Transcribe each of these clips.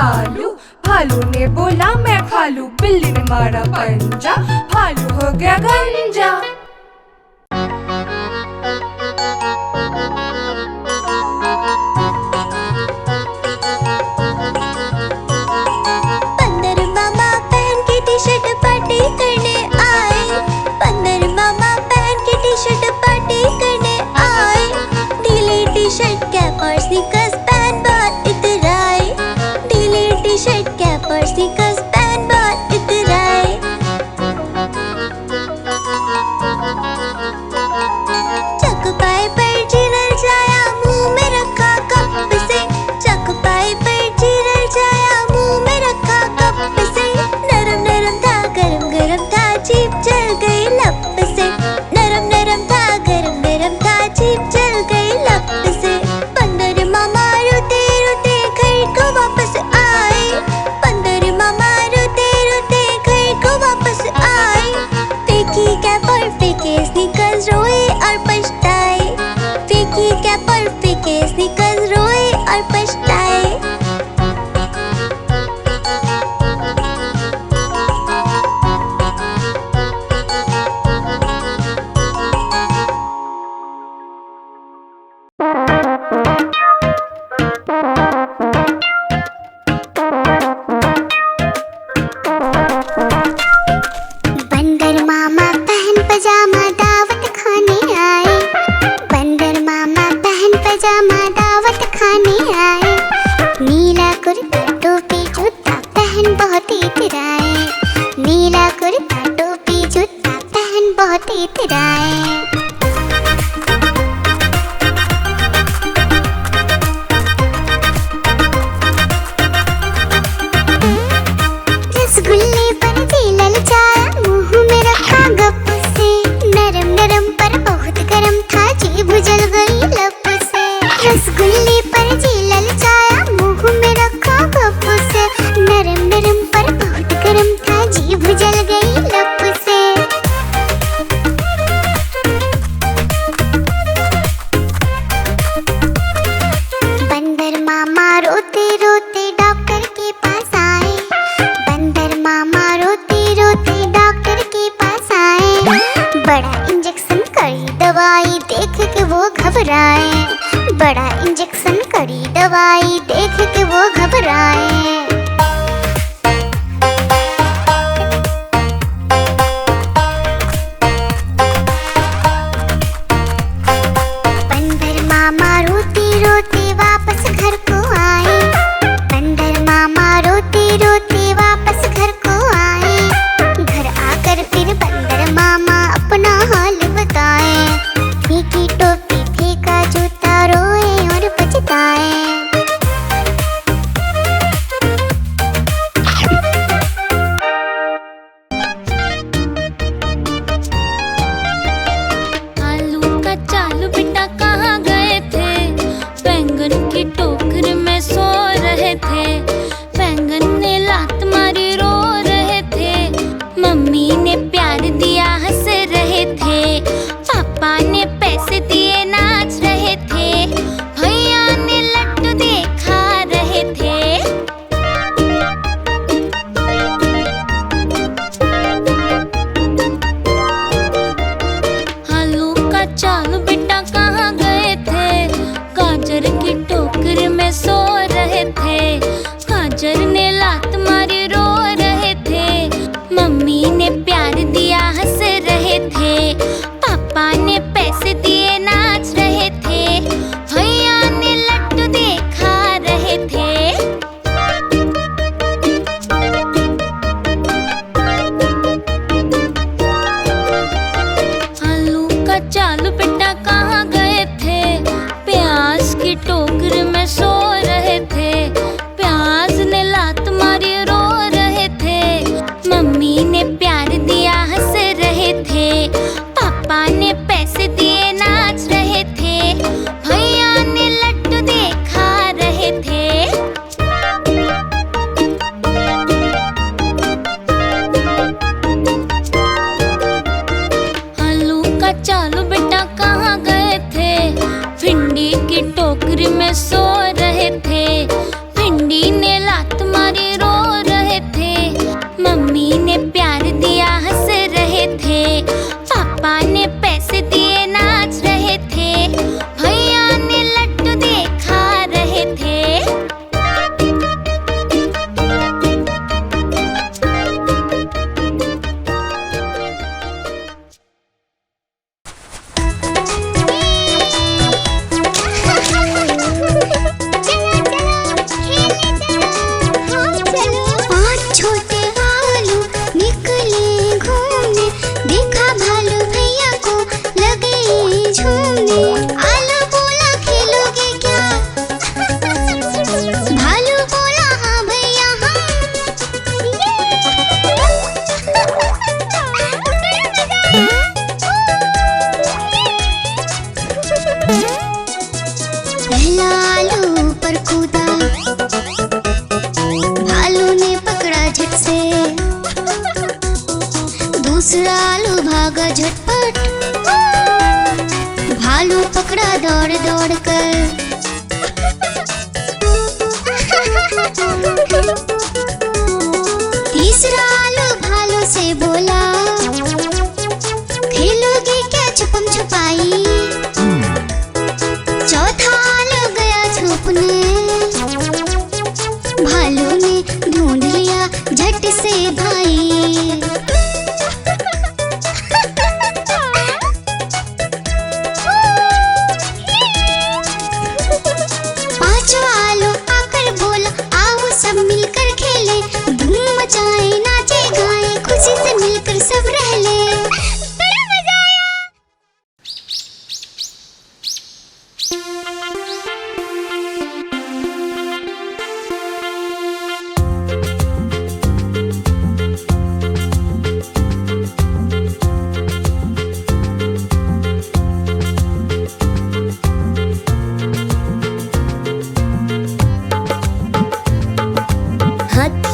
भालू। भालू ने बोला मैं खा लूं, बिल्ली ने मारा पंजा, भालू हो गया गंजा। बंदर मामा पहन के टी शर्ट पार्टी करने आए। बंदर मामा पहन के टी शर्ट पार्टी करने आए। ढीली टी शर्ट कैप और स्नीकर्स पहन बहुत इतराए। ढीली टी शर्ट कैप और स्नीकर्स पहन बहुत इतराए। चौपाई पर जीरल जाया, मुंह में रखा कप से। चौपाई पर जीरल जाया, मुंह में रखा कप से। नरम नरम था, गरम गरम था, जीभ जल गई लप से। नरम नरम था, गरम गरम था, जीभ जल गई लप से। बंदर मामा रोते रोते घर को वापस आए। बंदर मामा रोते रोते घर को वापस आए। फेंकी कैप और फेंके स्नीकर्स, रोए और पछताए। फेंकी कैप और फेंके स्नीकर्स, रोए और पछताए। बंदर मामा पहन पजामा दावत खाने आए। बंदर मामा पहन पजामा दावत खाने आए। नीला कुर्ता टोपी जूता पहन बहुत इतराए। नीला कुर्ता टोपी जूता पहन बहुत इतराए। रसगुल्ले पर झीलल जाया, मुंह में रखा गप से। नरम नरम पर बहुत गरम था, जीभ जल गई लप से। रसगुल्ले पर झीलल जाया, मुंह में रखा गप से। नरम नरम पर बहुत गरम था, जीभ जल गई लप से। बंदर मामा रोते रोते डॉक्टर के पास आए। बंदर मामा रोते रोते डॉक्टर के पास आए। बड़ा इंजेक्शन कड़ी दवाई देख के वो घबराए। बड़ा इंजेक्शन कड़ी दवाई देख के वो घबराए। बंदर मामा रोते रोते वापस घर को आए। बंदर मामा रोते रोते वापस घर को आए। घर आकर फिर बंदर मामा अपना हाल बताए। फेंकी टोपी फेंका जूता, रोए और पछताए।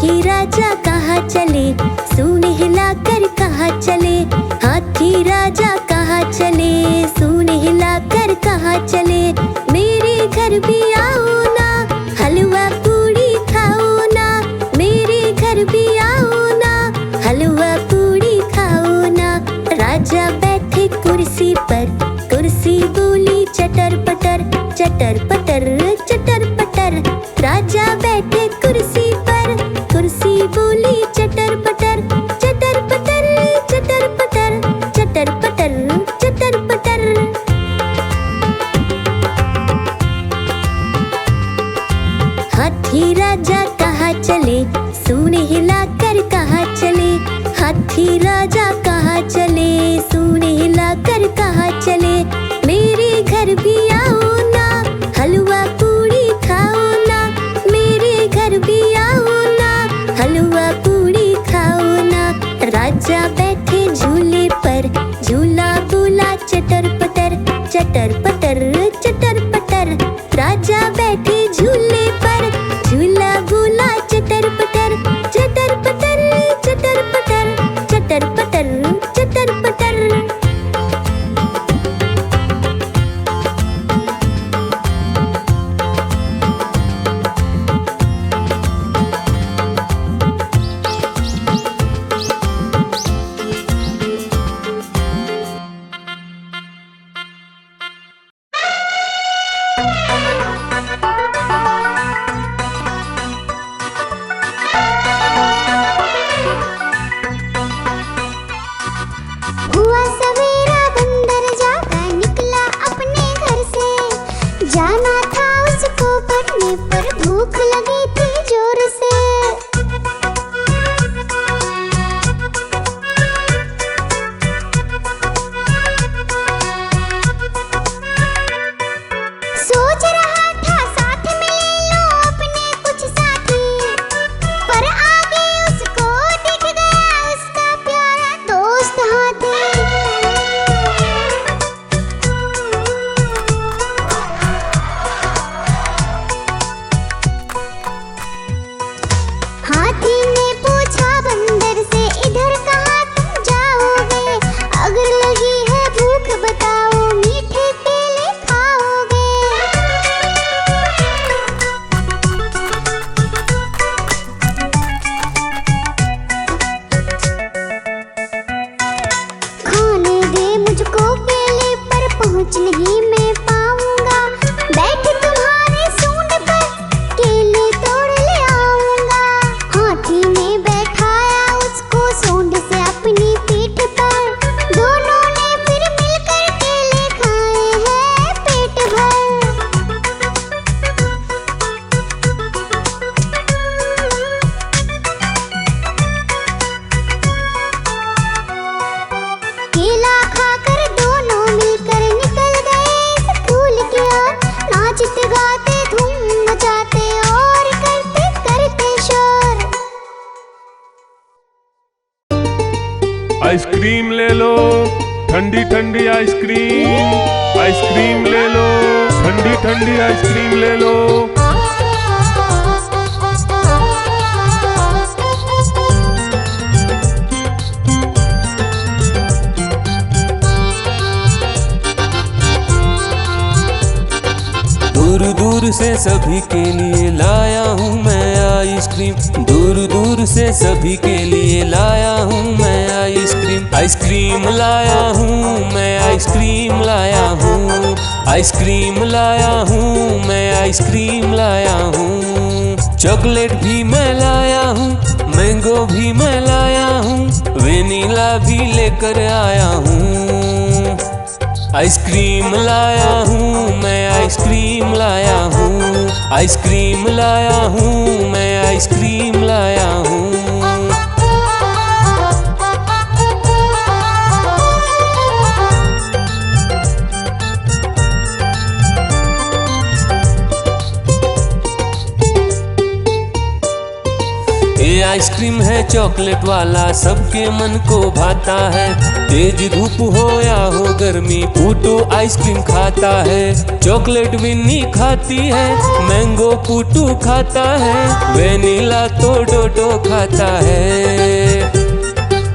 हाथी राजा कहाँ चले, सूंड हिलाकर कहाँ चले। हाथी राजा कहाँ चले, सूंड हिलाकर कहाँ चले। मेरे घर भी आओ ना, हलवा पूड़ी खाओ ना। मेरे घर भी आओ ना, हलवा पूड़ी खाओ ना। राजा बैठे कुर्सी पर, कुर्सी बोली चटर पटर, चटर पटर चटर पटर। राजा बैठे कुर्सी पर, कुर्सी बोली चटर पटर, चटर पटर चटर पटर, चटर पटर चटर पटर। हाथी राजा कहाँ चले, सूंड हिलाकर कहाँ चले। हाथी राजा कहाँ चले, सूंड हिलाकर कहाँ चले। मेरे घर भी आओ ना, हलवा पूड़ी खाओ ना। मेरे घर भी आओ ना, हलवा पूड़ी खाओ ना। राजा बैठे झूले पर, झूला बोला चटर पटर, चटर पटर चटर पटर। राजा बैठे झूले पर, झूला बोला चटर पटर, चटर पटर चटर पटर, चटर पटर चटर पटर। हुआ सवेरा बंदर जागा निकला अपने घर से। जाना था उसको पढ़ने पर भूख लगी थी जोर से। सोच रहा था साथ में ले लो अपने कुछ साथी, पर आगे उसको दिख गया उसका प्यारा दोस्त हाथी। हाथी ने पूछा बंदर से, इधर कहाँ तुम जाओगे? अगर लगी है भूख बताओ, मीठे केले खाओगे? खाने दे मुझको केले, पर पहुँच नहीं मैं पाऊंगा। बैठ तुम्हारे सूंड पर, केले तोड़ ले आऊंगा। हाथी ने बैठाया उसको सूंड से अपनी पीठ पर। दोनों ने फिर मिलकर केले खाए हैं पेट भर। केला खाकर दोनों मिलकर निकल गए स्कूल की ओर। नाचते गाते धूम मचाते और करते करते शोर। आइसक्रीम ले लो, ठंडी ठंडी आइसक्रीम। आइसक्रीम ले लो, ठंडी ठंडी आइसक्रीम ले लो। दूर दूर से सभी के लिए लाया हूँ मैं आइसक्रीम। दूर दूर से सभी के लिए लाया हूँ मैं आइसक्रीम। आइसक्रीम लाया हूँ मैं, आइसक्रीम लाया हूँ। आइसक्रीम लाया हूँ मैं, आइसक्रीम लाया हूँ। चॉकलेट भी मैं लाया हूँ, मैंगो भी मैं लाया हूँ, वेनिला भी लेकर आया हूँ। आइसक्रीम लाया हूँ मैं, आइसक्रीम लाया हूँ। आइसक्रीम लाया हूँ मैं, आइसक्रीम लाया हूँ। ये आइसक्रीम है चॉकलेट वाला, सबके मन को भाता है। तेज धूप हो या हो गर्मी, पूटू आइसक्रीम खाता है। चॉकलेट विन्नी खाती है, मैंगो पूटू खाता है, वेनिला तो डोडो खाता है।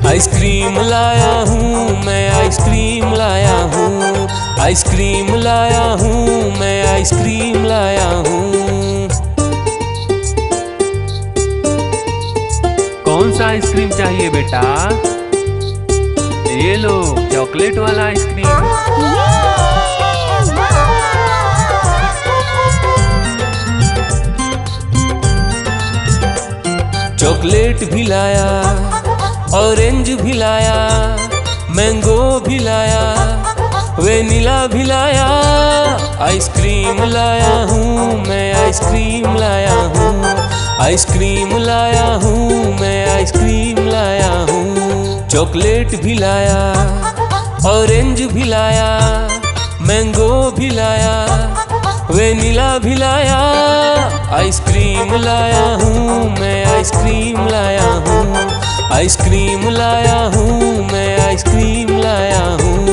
आइसक्रीम लाया हूँ मैं, आइसक्रीम लाया हूँ, आइसक्रीम लाया हूँ मैं, आइसक्रीम लाया हूँ। कौन सा आइसक्रीम चाहिए बेटा? ये लो चॉकलेट वाला आइसक्रीम। चॉकलेट भी लाया, ऑरेंज भी लाया, मैंगो भी लाया, वेनिला भी लाया। आइसक्रीम लाया हूँ मैं, आइसक्रीम लाया हूँ, आइसक्रीम लाया हूँ मैं, आइसक्रीम लाया हूँ। चॉकलेट भी लाया, ऑरेंज भी लाया, मैंगो भी लाया, वेनिला भी लाया। आइसक्रीम लाया हूँ मैं, आइसक्रीम लाया हूँ, आइसक्रीम लाया हूँ मैं, आइसक्रीम लाया हूँ।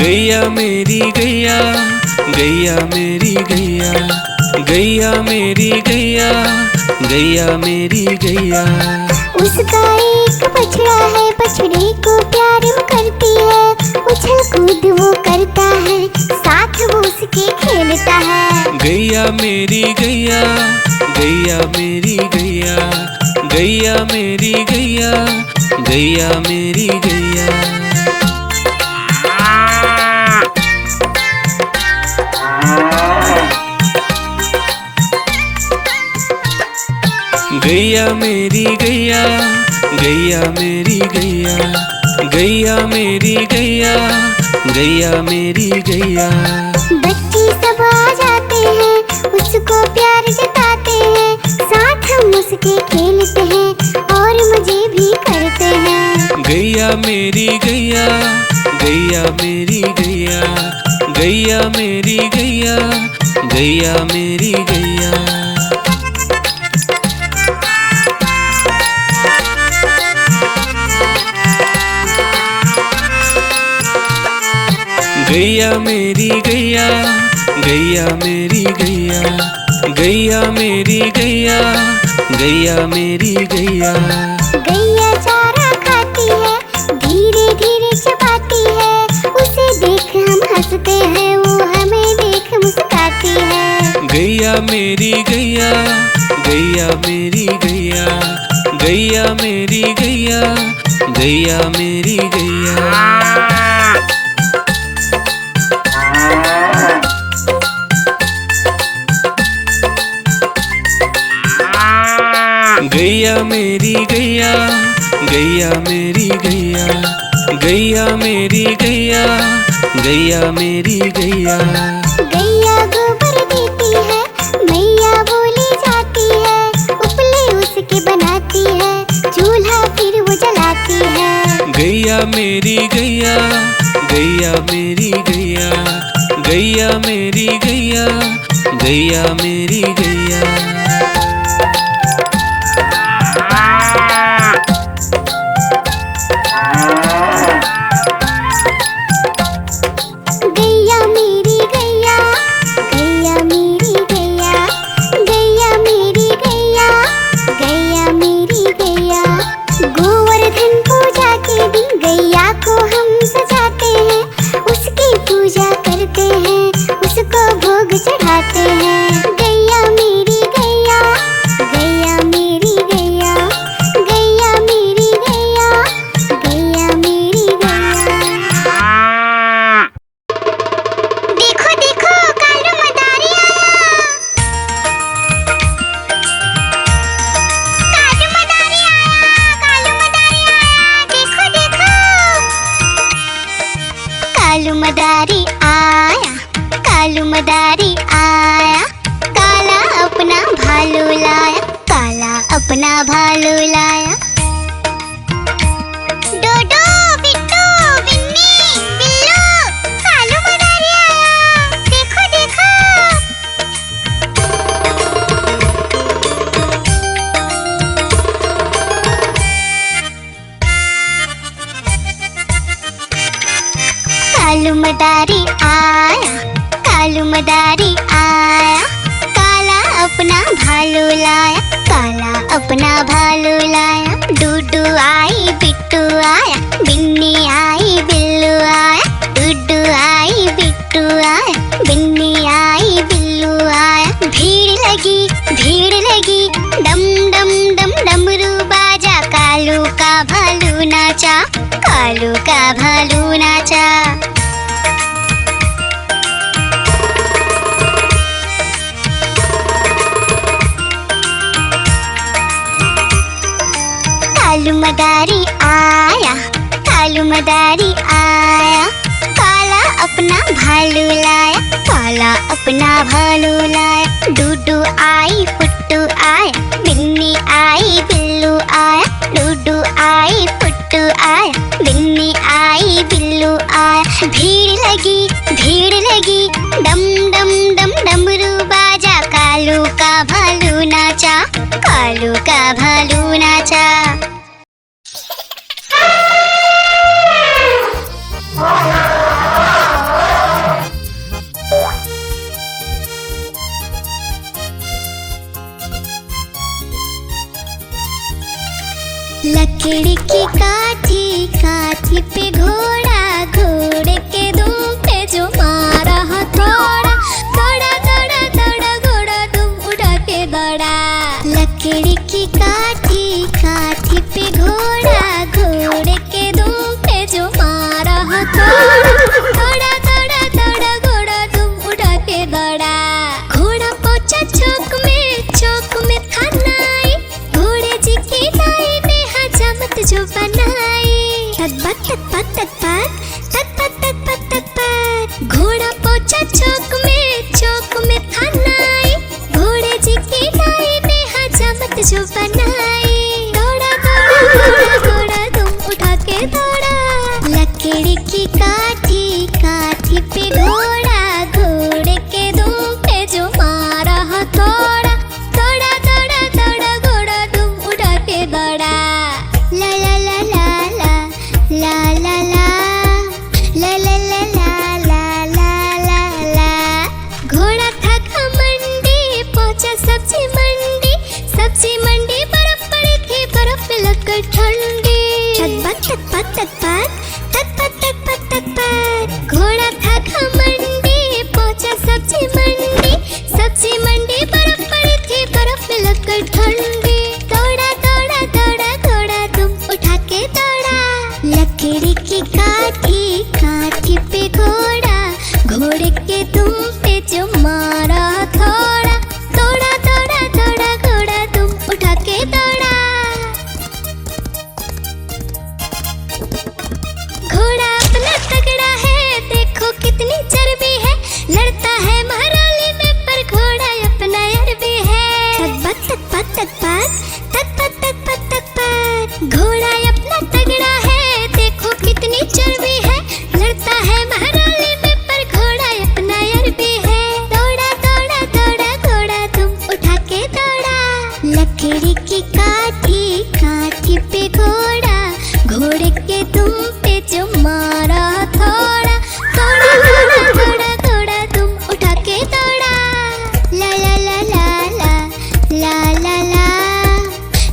गैया मेरी गैया, गैया मेरी गैया, गैया मेरी गैया, गैया मेरी गैया। उसका एक बछड़ा है, बछड़े को प्यार वो करती है, उछल कूद वो करता है, साथ वो के खेलता है। गैया मेरी गैया, गैया मेरी गैया, गैया मेरी गैया, गैया मेरी गैया। गैया मेरी गैया, गैया मेरी गैया, गैया मेरी गैया, गैया मेरी गैया। बच्चे सब आ जाते हैं, उसको प्यार जताते हैं, साथ हम उसके खेलते हैं और मजे भी करते हैं। गैया मेरी गैया, गैया मेरी गैया, गैया मेरी गैया, गैया मेरी गैया। गैया मेरी गैया, गैया मेरी गैया, गैया मेरी गैया, गैया मेरी गैया। गैया चारा खाती है, धीरे धीरे चबाती है, उसे देख हम हंसते हैं, वो हमें देख मुस्कुराती है। गैया मेरी गैया, गैया मेरी गैया, गैया मेरी गैया, गैया मेरी गैया। गैया मेरी गैया, गैया मेरी गैया, गैया मेरी गैया, गैया मेरी गैया। गैया गोबर देती है, मैया बोली जाती है, उपले उसके बनाती है, चूल्हा फिर वो जलाती है। गैया मेरी गैया, गैया मेरी गैया, गैया मेरी गैया, गैया मेरी गैया। गैया मेरी गैया, गैया मेरी गैया, गैया मेरी गैया, गैया मेरी गैया। गोवर्धन पूजा के दिन गैया को हम सजाते हैं, उसकी पूजा करते हैं, उसको भोग चढ़ाते हैं। गैया मेरी गैया, गैया मेरी गैया, गैया मेरी गैया, गैया मेरी गैया। देखो देखो कालू मदारी आया, कालू मदारी आया, कालू मदारी आया, देखो देखो। कालू मदारी आया, कालू मदारी आया, काला अपना भालू लाया, काला अपना भालू लाया। डोडो बिट्टू बिन्नी बिल्लू, कालू मदारी आया, देखो देखो। कालू मदारी आया, कालू मदारी आया, काला अपना भालू लाया, काला अपना भालू लाया। डूडू आई बिट्टू आया, बिन्नी आई बिल्लू आया, डूडू आई बिट्टू आया, बिन्नी आई बिल्लू आया। भीड़ लगी डम डम डम डमरू बाजा, कालू का भालू नाचा, कालू का भालू नाचा। कालू मदारी आया, कालू मदारी आया, काला अपना भालू लाया, काला अपना भालू लाया। डूडू आई फुट्टू आया, बिन्नी आई बिल्लू आया, डूडू आई फुट्टू आया, बिन्नी आई बिल्लू आया। भीड़ लगी डम डम डम डमरू बाजा, कालू का भालू नाचा, कालू का भालू नाचा। लकड़ी की काठी, काठी पे घोड़ा, घोड़े के दुम पे जो मारा हथौड़ा, लकड़ी की काठी, काठी पे घोड़ा, घोड़े के दुम पे जो मारा हथौड़ा। दौड़ा दौड़ा दौड़ा घोड़ा दुम उठा के दौड़ा। घोड़ा पहुंचा चौक में था नाई, घोड़े जी की नाई ने हजामत जो बनाई। तत्पत तत्पत तत्पत तत्पत तत्पत तत्पत। घोड़ा पहुंचा चौक में था नाई, घोड़े जी की नाई ने हजामत जो बनाई। दौड़ा दौड़ा दौड़ा घोड़ा दुम उठा के दौड़ा। लकड़ी की काठी, काठी पे घोड़ा, घोड़े के दुम पे जो मारा हथौड़ा। दौड़ा दौड़ा दौड़ा घोड़ा दुम उठा के दौड़ा। ला ला ला ला ला ला ला ला ला ला ला ला ला ला ला। घोड़ा था घमंडी, पहुंचा सब्जी मंडी, सब्जी मंडी बर्फ पड़ी थी, बर्फ में लगकर ठंडी। तत्पत तत्पत तत्पत तत्पत तत्पत तत्पत। घोड़ा था घमंडी, पहुंचा सब्जी मंडी, सब्जी मंडी बर्फ पड़ी थी, बर्फ में लगकर ठंडी। दौड़ा दौड़ा दौड़ा घोड़ा दुम उठा के दौड़ा। लकड़ी की काठी, काठी पे घोड़ा, घोड़े के दुम पे जो मारा हथौड़ा। दौड़ा दौड़ा दौड़ा घोड़ा दुम उठा के दौड़ा। घोड़ा अपना तगड़ा है, देखो कितनी चर्बी है, लड़ता है महराली में पर घोड़ा अपना अरबी है। तत्पत तत्पत तत्पत तत्पत तत्पत तत्पत। घोड़ा अपना तगड़ा है, देखो कितनी चर्बी है, लड़ता है महराली में पर घोड़ा अपना अरबी है। दौड़ा दौड़ा दौड़ा घोड़ा तुम उठा के दौड़ा। लकड़ी की काठी, काठी पे घोड़ा, घोड़े के दुम पे जो मारा हथौड़ा। दौड़ा दौड़ा दौड़ा घोड़ा तुम उठा के दौड़ा। ला ला ला ला ला ला ला ला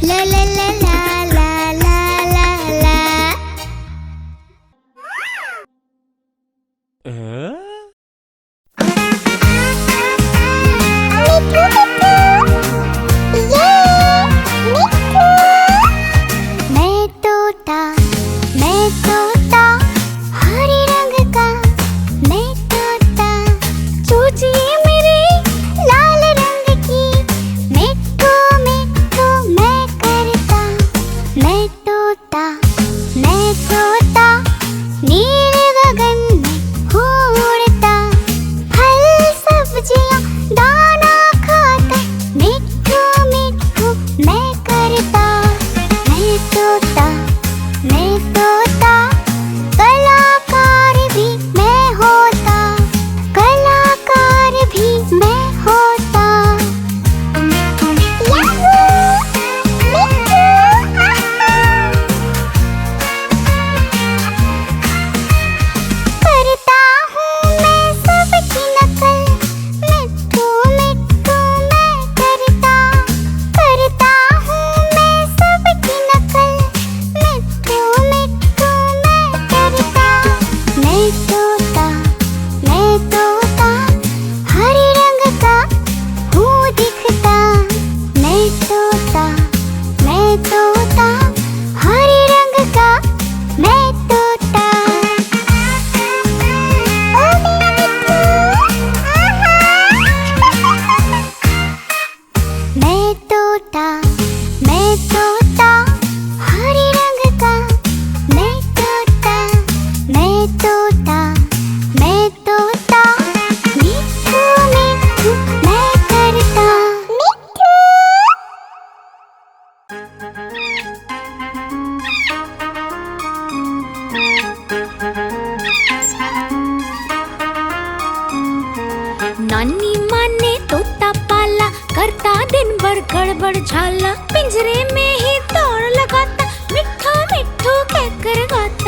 ला ला ला ला ला ला ला ला। मैं तोता हरे रंग का, मैं तोता चूचिए मेरे लाल रंग की। मिट्ठू मिट्ठू मैं करता, मैं तोता नीले गगन में उड़ता। फल सब्जियां दाना खाता, मिट्ठू मिट्ठू मैं करता। मैं तोता कलाकार भी मैं होता, कलाकार भी मैं होता। करता हूँ मैं सबकी नकल, मिट्ठू मिट्ठू मैं करता हूँ मैं सबकी नकल। मिट्ठू मिट्ठू मैं करता। मैं तोता हरे रंग का हूँ दिखता। मैं तोता हरे रंग का मैं तोता। ओ मेरा मिट्ठू, मैं तोता हरे रंग का मैं तोता। मिट्ठू मिट्ठू मैं करता। नानी माँ ने तोता पाला, करता दिन भर गड़बड़ झाला। पिंजरे में ही दौड़ लगाता, मिट्ठू मिट्ठू कहकर गाता।